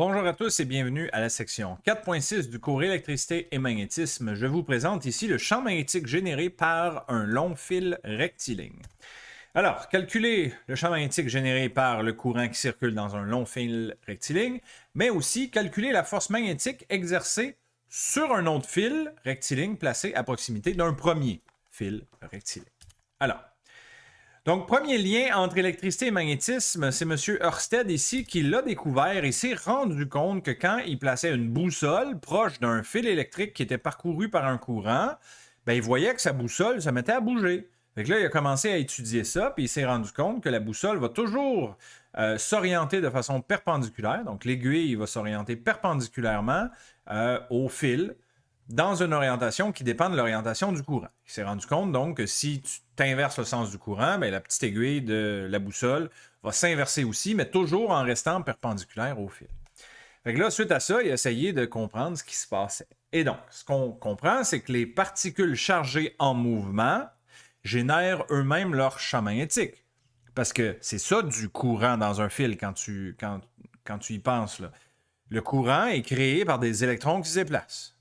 Bonjour à tous et bienvenue à la section 4.6 du cours électricité et magnétisme. Je vous présente ici le champ magnétique généré par un long fil rectiligne. Alors, calculer le champ magnétique généré par le courant qui circule dans un long fil rectiligne, mais aussi calculer la force magnétique exercée sur un autre fil rectiligne placé à proximité d'un premier fil rectiligne. Alors, donc, premier lien entre électricité et magnétisme, c'est M. Ørsted ici qui l'a découvert et s'est rendu compte que quand il plaçait une boussole proche d'un fil électrique qui était parcouru par un courant, ben, il voyait que sa boussole se mettait à bouger. Fait que là, il a commencé à étudier ça, puis il s'est rendu compte que la boussole va toujours s'orienter de façon perpendiculaire. Donc, l'aiguille va s'orienter perpendiculairement au fil dans une orientation qui dépend de l'orientation du courant. Il s'est rendu compte donc que si tu inverses le sens du courant, bien, la petite aiguille de la boussole va s'inverser aussi, mais toujours en restant perpendiculaire au fil. Fait que là, suite à ça, il a essayé de comprendre ce qui se passait. Et donc, ce qu'on comprend, c'est que les particules chargées en mouvement génèrent eux-mêmes leur champ magnétique. Parce que c'est ça du courant dans un fil quand tu y penses, là. Le courant est créé par des électrons qui se déplacent.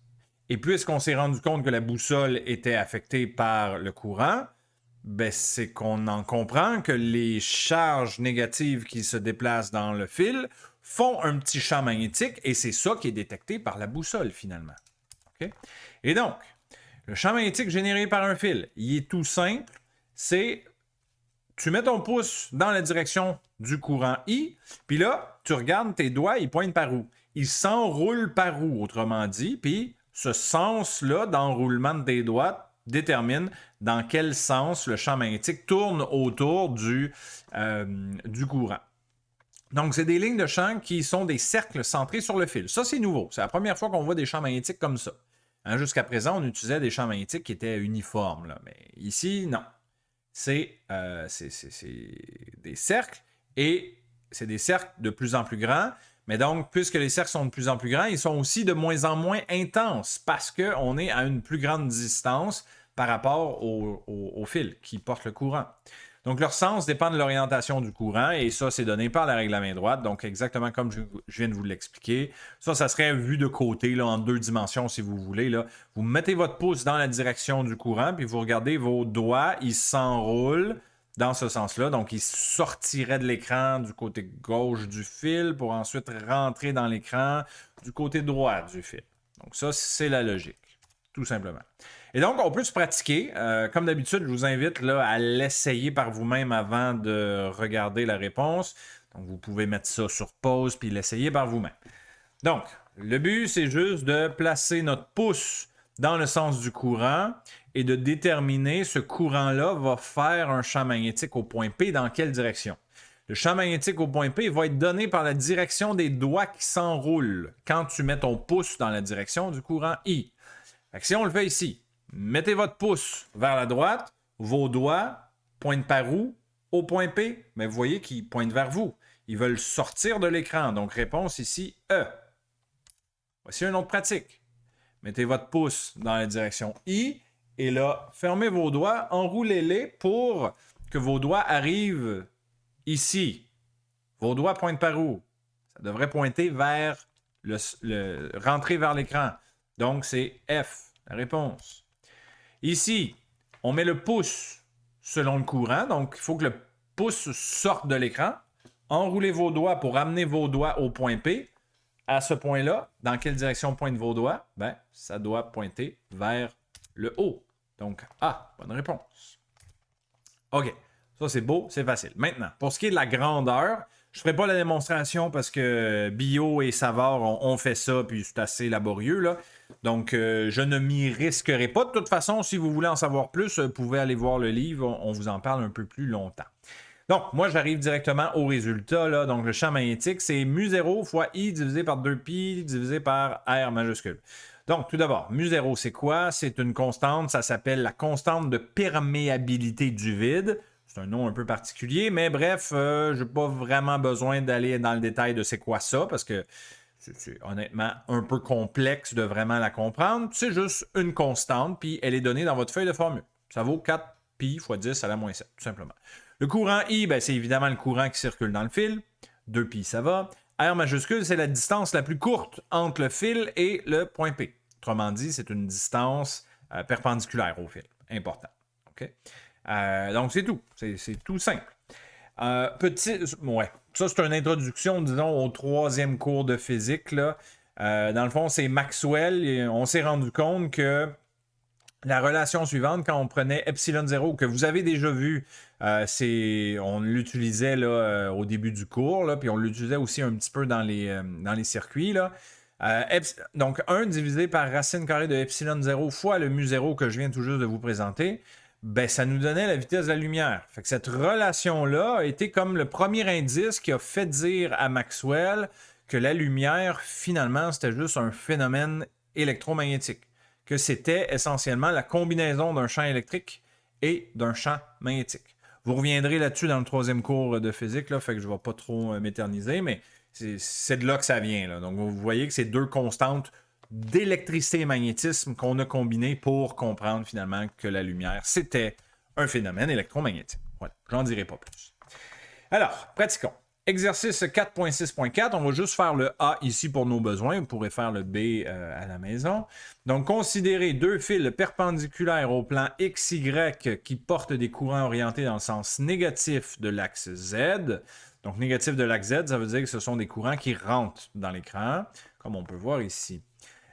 Et puisqu'on s'est rendu compte que la boussole était affectée par le courant, ben c'est qu'on en comprend que les charges négatives qui se déplacent dans le fil font un petit champ magnétique et c'est ça qui est détecté par la boussole finalement. Okay? Et donc, le champ magnétique généré par un fil, il est tout simple, c'est tu mets ton pouce dans la direction du courant I, puis là, tu regardes tes doigts, ils pointent par où? Ils s'enroulent par où, autrement dit, puis ce sens-là d'enroulement de tes doigts détermine dans quel sens le champ magnétique tourne autour du courant. Donc, c'est des lignes de champ qui sont des cercles centrés sur le fil. Ça, c'est nouveau. C'est la première fois qu'on voit des champs magnétiques comme ça. Hein, jusqu'à présent, on utilisait des champs magnétiques qui étaient uniformes. Là. Mais ici, non. C'est des cercles et c'est des cercles de plus en plus grands. Mais donc, puisque les cercles sont de plus en plus grands, ils sont aussi de moins en moins intenses parce qu'on est à une plus grande distance par rapport au fil qui porte le courant. Donc, leur sens dépend de l'orientation du courant et ça, c'est donné par la règle à main droite. Donc, exactement comme je viens de vous l'expliquer. Ça serait vu de côté, là, en deux dimensions, si vous voulez. Là. Vous mettez votre pouce dans la direction du courant puis vous regardez vos doigts, ils s'enroulent dans ce sens-là. Donc, il sortirait de l'écran du côté gauche du fil pour ensuite rentrer dans l'écran du côté droit du fil. Donc, ça, c'est la logique, tout simplement. Et donc, on peut se pratiquer. Comme d'habitude, je vous invite là, à l'essayer par vous-même avant de regarder la réponse. Donc, vous pouvez mettre ça sur pause puis l'essayer par vous-même. Donc, le but, c'est juste de placer notre pouce dans le sens du courant et de déterminer ce courant-là va faire un champ magnétique au point P dans quelle direction. Le champ magnétique au point P va être donné par la direction des doigts qui s'enroulent quand tu mets ton pouce dans la direction du courant I. Fait que si on le fait ici, mettez votre pouce vers la droite, vos doigts pointent par où? Au point P, mais vous voyez qu'ils pointent vers vous. Ils veulent sortir de l'écran, donc réponse ici E. Voici une autre pratique. Mettez votre pouce dans la direction I et là, fermez vos doigts, enroulez-les pour que vos doigts arrivent ici. Vos doigts pointent par où? Ça devrait pointer vers rentrer vers l'écran. Donc, c'est F, la réponse. Ici, on met le pouce selon le courant. Donc, il faut que le pouce sorte de l'écran. Enroulez vos doigts pour amener vos doigts au point P. À ce point-là, dans quelle direction pointent vos doigts? Ben, ça doit pointer vers le haut. Donc, A, bonne réponse. OK, ça c'est beau, c'est facile. Maintenant, pour ce qui est de la grandeur, je ne ferai pas la démonstration parce que Bio et Savard ont fait ça, puis c'est assez laborieux, là. Donc, je ne m'y risquerai pas. De toute façon, si vous voulez en savoir plus, vous pouvez aller voir le livre. On vous en parle un peu plus longtemps. Donc, moi, j'arrive directement au résultat. Là. Donc, le champ magnétique, c'est mu0 fois I divisé par 2pi divisé par R majuscule. Donc, tout d'abord, mu0, c'est quoi? C'est une constante. Ça s'appelle la constante de perméabilité du vide. C'est un nom un peu particulier, mais bref, je n'ai pas vraiment besoin d'aller dans le détail de c'est quoi ça, parce que c'est honnêtement un peu complexe de vraiment la comprendre. C'est juste une constante, puis elle est donnée dans votre feuille de formule. Ça vaut 4pi fois 10 à la moins 7, tout simplement. Le courant I, ben, c'est évidemment le courant qui circule dans le fil. 2pi, ça va. R majuscule, c'est la distance la plus courte entre le fil et le point P. Autrement dit, c'est une distance perpendiculaire au fil. Important. OK? Donc, c'est tout. C'est tout simple. Ouais. Ça, c'est une introduction, disons, au 3e cours de physique. Là. Dans le fond, c'est Maxwell. Et on s'est rendu compte que la relation suivante, quand on prenait epsilon 0, que vous avez déjà vu, on l'utilisait là, au début du cours, là, puis on l'utilisait aussi un petit peu dans les circuits. Là. Donc, 1 divisé par racine carrée de epsilon 0 fois le mu 0 que je viens tout juste de vous présenter, ben, ça nous donnait la vitesse de la lumière. Fait que cette relation-là a été comme le premier indice qui a fait dire à Maxwell que la lumière, finalement, c'était juste un phénomène électromagnétique. Que c'était essentiellement la combinaison d'un champ électrique et d'un champ magnétique. Vous reviendrez là-dessus dans le 3e cours de physique, là, fait que je ne vais pas trop m'éterniser, mais c'est de là que ça vient. Là. Donc, vous voyez que c'est 2 constantes d'électricité et magnétisme qu'on a combinées pour comprendre finalement que la lumière, c'était un phénomène électromagnétique. Voilà, j'en dirai pas plus. Alors, pratiquons. Exercice 4.6.4, on va juste faire le A ici pour nos besoins. Vous pourrez faire le B à la maison. Donc, considérez 2 fils perpendiculaires au plan XY qui portent des courants orientés dans le sens négatif de l'axe Z. Donc, négatif de l'axe Z, ça veut dire que ce sont des courants qui rentrent dans l'écran, comme on peut voir ici.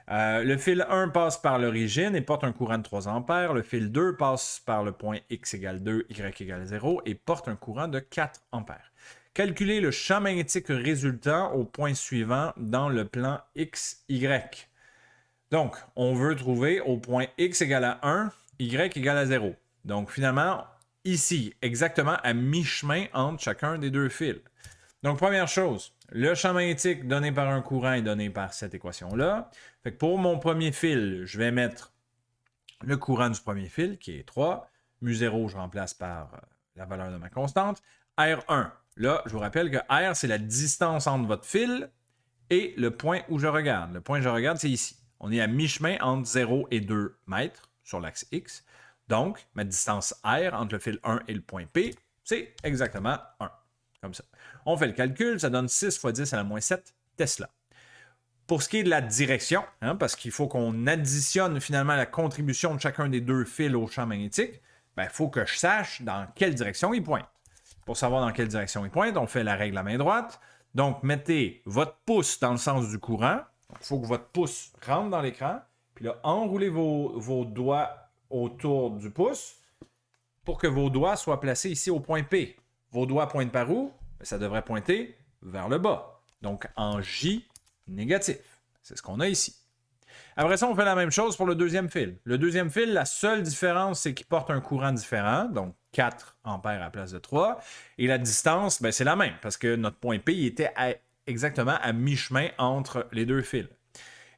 Le fil 1 passe par l'origine et porte un courant de 3 ampères. Le fil 2 passe par le point X égale 2, Y égale 0 et porte un courant de 4 ampères. Calculez le champ magnétique résultant au point suivant dans le plan XY. Donc, on veut trouver au point X égale à 1, Y égale à 0. Donc, finalement, ici, exactement à mi-chemin entre chacun des 2 fils. Donc, première chose, le champ magnétique donné par un courant est donné par cette équation-là. Fait que pour mon premier fil, je vais mettre le courant du premier fil, qui est 3. Mu0, je remplace par la valeur de ma constante. R1. Là, je vous rappelle que R, c'est la distance entre votre fil et le point où je regarde. Le point que je regarde, c'est ici. On est à mi-chemin entre 0 et 2 mètres sur l'axe X. Donc, ma distance R entre le fil 1 et le point P, c'est exactement 1. Comme ça. On fait le calcul, ça donne 6 fois 10 à la moins 7 Tesla. Pour ce qui est de la direction, parce qu'il faut qu'on additionne finalement la contribution de chacun des 2 fils au champ magnétique, il faut que je sache dans quelle direction il pointe. Pour savoir dans quelle direction il pointe, on fait la règle à main droite. Donc, mettez votre pouce dans le sens du courant. Il faut que votre pouce rentre dans l'écran. Puis là, enroulez vos doigts autour du pouce pour que vos doigts soient placés ici au point P. Vos doigts pointent par où? Ça devrait pointer vers le bas. Donc, en J négatif. C'est ce qu'on a ici. Après ça, on fait la même chose pour le deuxième fil. Le deuxième fil, la seule différence, c'est qu'il porte un courant différent, donc 4 ampères à la place de 3. Et la distance, c'est la même, parce que notre point P il était exactement à mi-chemin entre les 2 fils.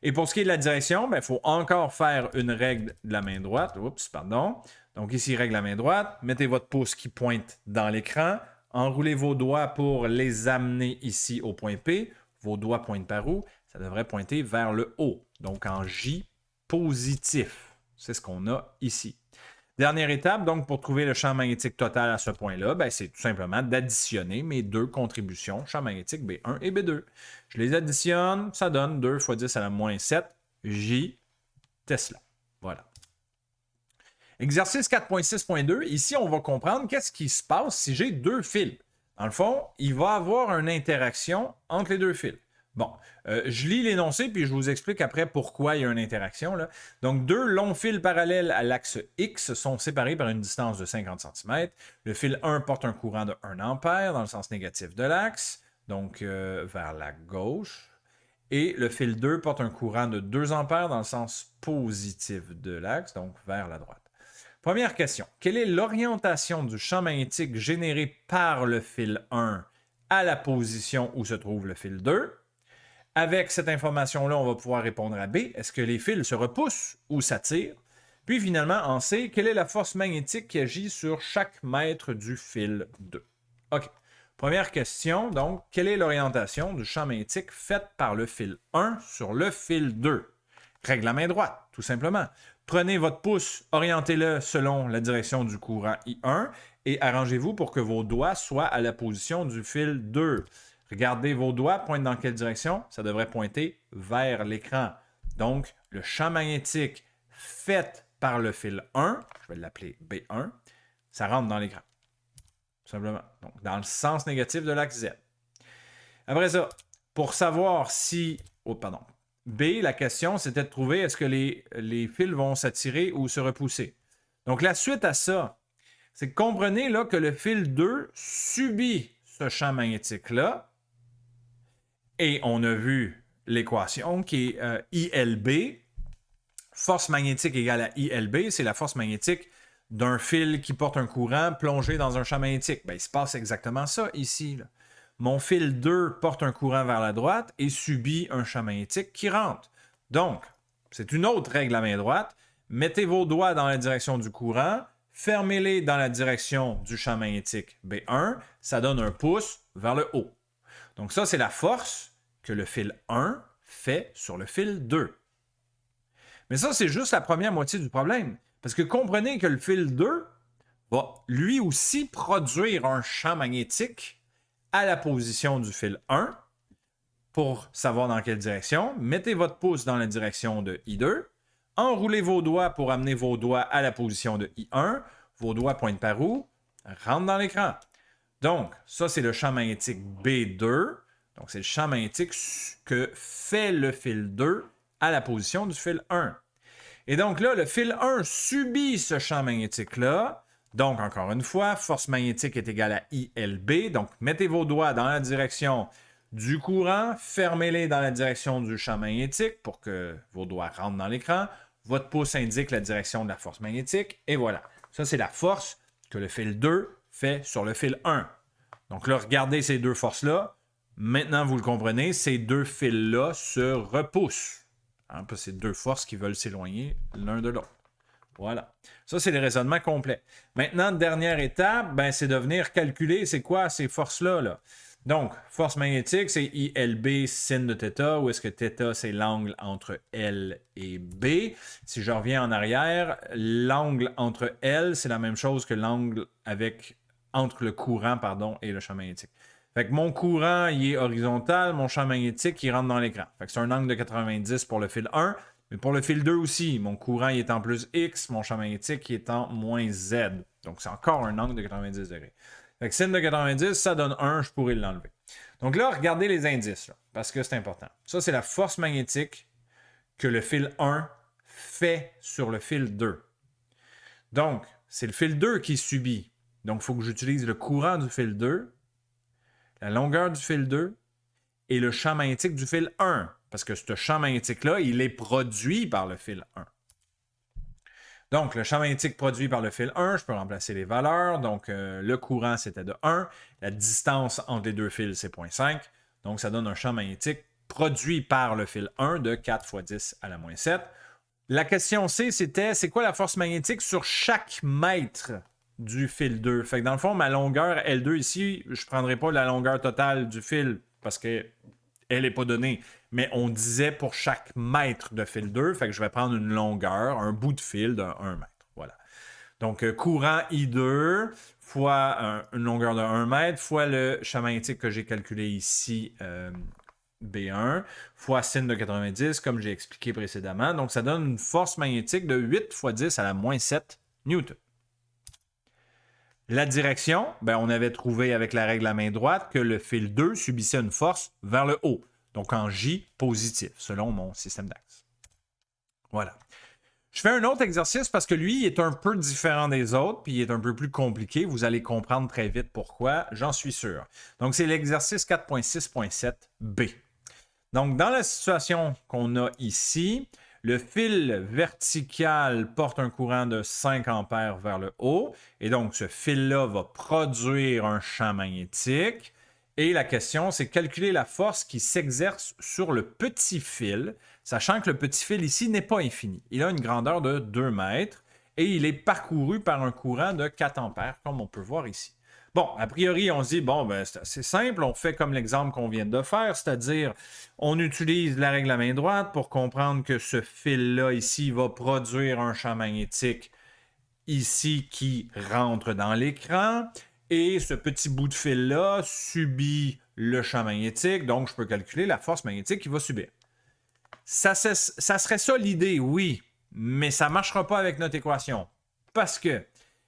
Et pour ce qui est de la direction, il faut encore faire une règle de la main droite. Oups, pardon. Donc ici, règle de la main droite. Mettez votre pouce qui pointe dans l'écran. Enroulez vos doigts pour les amener ici au point P. Vos doigts pointent par où? Ça devrait pointer vers le haut. Donc en J positif. C'est ce qu'on a ici. Dernière étape, donc, pour trouver le champ magnétique total à ce point-là, c'est tout simplement d'additionner mes 2 contributions, champ magnétique B1 et B2. Je les additionne, ça donne 2 fois 10 à la moins 7, J Tesla. Voilà. Exercice 4.6.2, ici, on va comprendre qu'est-ce qui se passe si j'ai 2 fils. Dans le fond, il va y avoir une interaction entre les 2 fils. Bon, je lis l'énoncé, puis je vous explique après pourquoi il y a une interaction. Là. Donc, 2 longs fils parallèles à l'axe X sont séparés par une distance de 50 cm. Le fil 1 porte un courant de 1 ampère dans le sens négatif de l'axe, donc vers la gauche. Et le fil 2 porte un courant de 2 ampères dans le sens positif de l'axe, donc vers la droite. Première question. Quelle est l'orientation du champ magnétique généré par le fil 1 à la position où se trouve le fil 2? Avec cette information-là, on va pouvoir répondre à B. Est-ce que les fils se repoussent ou s'attirent? Puis finalement, en C, quelle est la force magnétique qui agit sur chaque mètre du fil 2? OK. Première question, donc, quelle est l'orientation du champ magnétique faite par le fil 1 sur le fil 2? Règle à main droite, tout simplement. Prenez votre pouce, orientez-le selon la direction du courant I1 et arrangez-vous pour que vos doigts soient à la position du fil 2. Regardez vos doigts, pointent dans quelle direction? Ça devrait pointer vers l'écran. Donc, le champ magnétique fait par le fil 1, je vais l'appeler B1, ça rentre dans l'écran. Tout simplement. Donc, dans le sens négatif de l'axe Z. Après ça, pour savoir si... Oh, pardon. B, la question, c'était de trouver est-ce que les fils vont s'attirer ou se repousser. Donc, la suite à ça, c'est que comprenez là, que le fil 2 subit ce champ magnétique-là. Et on a vu l'équation qui est ILB. Force magnétique égale à ILB, c'est la force magnétique d'un fil qui porte un courant plongé dans un champ magnétique. Ben, il se passe exactement ça ici. Là. Mon fil 2 porte un courant vers la droite et subit un champ magnétique qui rentre. Donc, c'est une autre règle à main droite. Mettez vos doigts dans la direction du courant, fermez-les dans la direction du champ magnétique B1, ça donne un pouce vers le haut. Donc ça, c'est la force que le fil 1 fait sur le fil 2. Mais ça, c'est juste la première moitié du problème. Parce que comprenez que le fil 2 va lui aussi produire un champ magnétique à la position du fil 1 pour savoir dans quelle direction. Mettez votre pouce dans la direction de I2. Enroulez vos doigts pour amener vos doigts à la position de I1. Vos doigts pointent par où? Rentrent dans l'écran. Donc, ça, c'est le champ magnétique B2. Donc, c'est le champ magnétique que fait le fil 2 à la position du fil 1. Et donc là, le fil 1 subit ce champ magnétique-là. Donc, encore une fois, force magnétique est égale à ILB. Donc, mettez vos doigts dans la direction du courant, fermez-les dans la direction du champ magnétique pour que vos doigts rentrent dans l'écran. Votre pouce indique la direction de la force magnétique. Et voilà. Ça, c'est la force que le fil 2 fait sur le fil 1. Donc là, regardez ces deux forces-là. Maintenant, vous le comprenez, ces deux fils-là se repoussent. Hein, parce que c'est deux forces qui veulent s'éloigner l'un de l'autre. Voilà. Ça, c'est le raisonnement complet. Maintenant, dernière étape, ben, c'est de venir calculer c'est quoi ces forces-là. Là. Donc, force magnétique, c'est ILB sin de θ, où est-ce que θ, c'est l'angle entre L et B. Si je reviens en arrière, l'angle entre L, c'est la même chose que l'angle entre le courant et le champ magnétique. Fait que mon courant, il est horizontal, mon champ magnétique, il rentre dans l'écran. Fait que c'est un angle de 90 pour le fil 1, mais pour le fil 2 aussi. Mon courant, il est en plus X, mon champ magnétique, il est en moins Z. Donc, c'est encore un angle de 90 degrés. Fait que sin de 90, ça donne 1, je pourrais l'enlever. Donc là, regardez les indices, là, parce que c'est important. Ça, c'est la force magnétique que le fil 1 fait sur le fil 2. Donc, c'est le fil 2 qui subit. Donc, il faut que j'utilise le courant du fil 2, la longueur du fil 2 et le champ magnétique du fil 1. Parce que ce champ magnétique-là, il est produit par le fil 1. Donc, le champ magnétique produit par le fil 1, je peux remplacer les valeurs. Donc, le courant, c'était de 1. La distance entre les deux fils, c'est 0,5. Donc, ça donne un champ magnétique produit par le fil 1 de 4 fois 10 à la moins 7. La question C, c'était, c'est quoi la force magnétique sur chaque mètre du fil 2? Fait que dans le fond, ma longueur L2 ici, je ne prendrai pas la longueur totale du fil parce qu'elle n'est pas donnée. Mais on disait pour chaque mètre de fil 2, fait que je vais prendre une longueur, un bout de fil de 1 mètre. Voilà. Donc, courant I2 fois une longueur de 1 mètre fois le champ magnétique que j'ai calculé ici, B1, fois sin de 90, comme j'ai expliqué précédemment. Donc, ça donne une force magnétique de 8 fois 10 à la moins 7 newtons. La direction, ben, on avait trouvé avec la règle à main droite que le fil 2 subissait une force vers le haut. Donc en J positif, selon mon système d'axe. Voilà. Je fais un autre exercice parce que lui, il est un peu différent des autres, puis il est un peu plus compliqué. Vous allez comprendre très vite pourquoi, j'en suis sûr. Donc, c'est l'exercice 4.6.7b. Donc, dans la situation qu'on a ici, le fil vertical porte un courant de 5 ampères vers le haut, et donc ce fil-là va produire un champ magnétique. Et la question, c'est calculer la force qui s'exerce sur le petit fil, sachant que le petit fil ici n'est pas infini. Il a une grandeur de 2 mètres et il est parcouru par un courant de 4 ampères, comme on peut voir ici. Bon, a priori, on se dit, bon, ben, c'est assez simple, on fait comme l'exemple qu'on vient de faire, c'est-à-dire, on utilise la règle à main droite pour comprendre que ce fil-là ici va produire un champ magnétique ici qui rentre dans l'écran. Et ce petit bout de fil-là subit le champ magnétique, donc je peux calculer la force magnétique qu'il va subir. Ça serait ça l'idée, oui, mais ça ne marchera pas avec notre équation. Parce que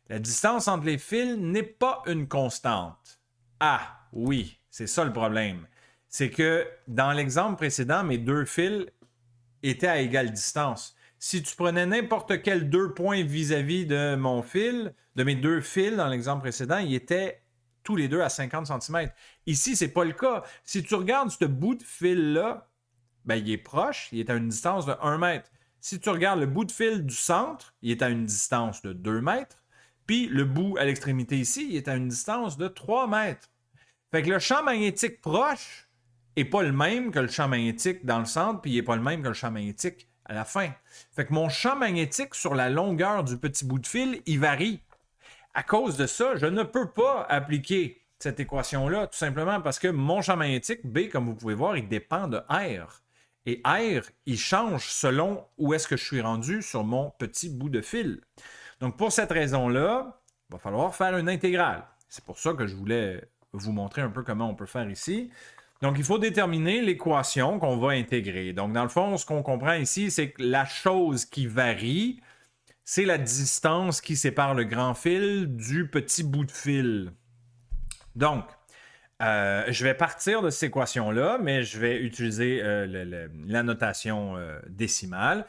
la distance entre les fils n'est pas une constante. Ah, oui, c'est ça le problème. C'est que dans l'exemple précédent, mes deux fils étaient à égale distance. Si tu prenais n'importe quel deux points vis-à-vis de mon fil, de mes deux fils dans l'exemple précédent, ils étaient tous les deux à 50 cm. Ici, c'est pas le cas. Si tu regardes ce bout de fil-là, ben, il est proche, il est à une distance de 1 mètre. Si tu regardes le bout de fil du centre, il est à une distance de 2 mètres. Puis le bout à l'extrémité ici, il est à une distance de 3 mètres. Fait que le champ magnétique proche n'est pas le même que le champ magnétique dans le centre, puis il n'est pas le même que le champ magnétique à la fin. Fait que mon champ magnétique sur la longueur du petit bout de fil, il varie. À cause de ça, je ne peux pas appliquer cette équation-là, tout simplement parce que mon champ magnétique, B, comme vous pouvez voir, il dépend de R. Et R, il change selon où est-ce que je suis rendu sur mon petit bout de fil. Donc, pour cette raison-là, il va falloir faire une intégrale. C'est pour ça que je voulais vous montrer un peu comment on peut faire ici. Donc, il faut déterminer l'équation qu'on va intégrer. Donc, dans le fond, ce qu'on comprend ici, c'est que la chose qui varie, c'est la distance qui sépare le grand fil du petit bout de fil. Donc, je vais partir de cette équation-là, mais je vais utiliser la notation décimale.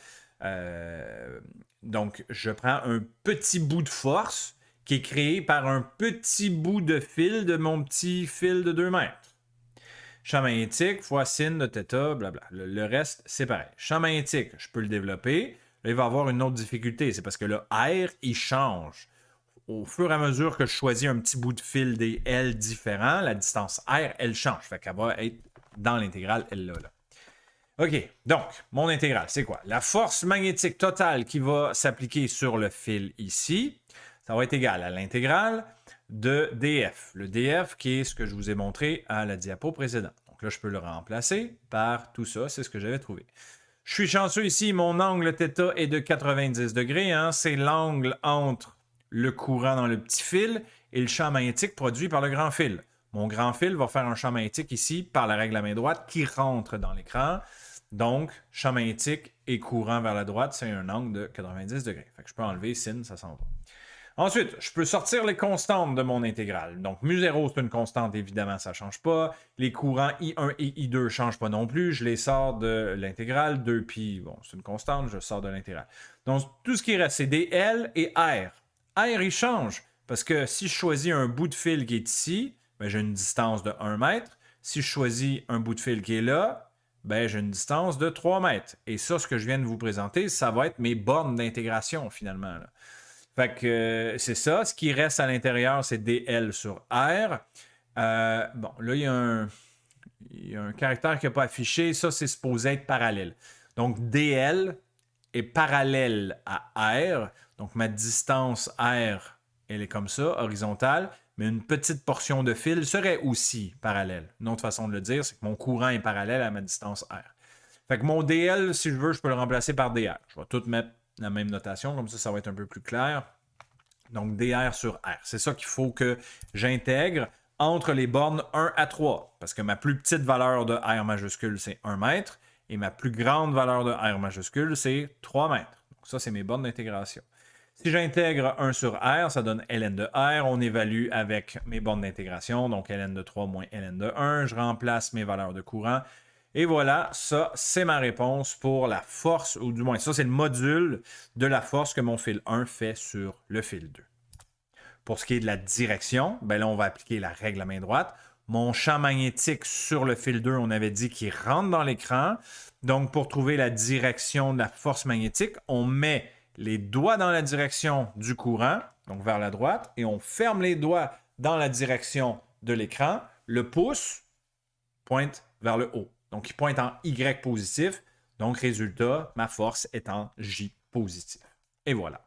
Donc, je prends un petit bout de force qui est créé par un petit bout de fil de mon petit fil de 2 mètres. Champ magnétique fois sin de θ, blabla. Le reste, c'est pareil. Champ magnétique, je peux le développer. Là, il va y avoir une autre difficulté. C'est parce que le R, il change. Au fur et à mesure que je choisis un petit bout de fil des L différents, la distance R, elle change. Fait qu'elle va être dans l'intégrale, elle là. OK, donc, mon intégrale, c'est quoi? La force magnétique totale qui va s'appliquer sur le fil ici, ça va être égal à l'intégrale de DF. Le DF qui est ce que je vous ai montré à la diapo précédente. Donc là, je peux le remplacer par tout ça, c'est ce que j'avais trouvé. Je suis chanceux ici, mon angle θ est de 90 degrés. Hein? C'est l'angle entre le courant dans le petit fil et le champ magnétique produit par le grand fil. Mon grand fil va faire un champ magnétique ici par la règle à main droite qui rentre dans l'écran. Donc, champ magnétique et courant vers la droite, c'est un angle de 90 degrés. Fait que je peux enlever sin, ça s'en va. Ensuite, je peux sortir les constantes de mon intégrale. Donc, mu0, c'est une constante, évidemment, ça ne change pas. Les courants I1 et I2 ne changent pas non plus. Je les sors de l'intégrale. 2pi, bon, c'est une constante, je sors de l'intégrale. Donc, tout ce qui reste, c'est des L et R. R, il change. Parce que si je choisis un bout de fil qui est ici, ben, j'ai une distance de 1 mètre. Si je choisis un bout de fil qui est là, ben, j'ai une distance de 3 mètres. Et ça, ce que je viens de vous présenter, ça va être mes bornes d'intégration, finalement, là. Fait que c'est ça. Ce qui reste à l'intérieur, c'est dl sur r. Bon, là, il y a un caractère qui n'est pas affiché. Ça, c'est supposé être parallèle. Donc, dl est parallèle à r. Donc, ma distance r, elle est comme ça, horizontale. Mais une petite portion de fil serait aussi parallèle. Une autre façon de le dire, c'est que mon courant est parallèle à ma distance r. Fait que mon dl, si je veux, je peux le remplacer par dr. Je vais tout mettre la même notation, comme ça va être un peu plus clair. Donc, dr sur r. C'est ça qu'il faut que j'intègre entre les bornes 1 à 3. Parce que ma plus petite valeur de r majuscule, c'est 1 mètre. Et ma plus grande valeur de r majuscule, c'est 3 mètres. Donc, ça, c'est mes bornes d'intégration. Si j'intègre 1 sur r, ça donne ln de r. On évalue avec mes bornes d'intégration. Donc, ln de 3 moins ln de 1. Je remplace mes valeurs de courant. Et voilà, ça, c'est ma réponse pour la force, ou du moins, ça, c'est le module de la force que mon fil 1 fait sur le fil 2. Pour ce qui est de la direction, ben là, on va appliquer la règle à main droite. Mon champ magnétique sur le fil 2, on avait dit qu'il rentre dans l'écran. Donc, pour trouver la direction de la force magnétique, on met les doigts dans la direction du courant, donc vers la droite, et on ferme les doigts dans la direction de l'écran. Le pouce pointe vers le haut. Donc, il pointe en Y positif. Donc, résultat, ma force est en J positif. Et voilà.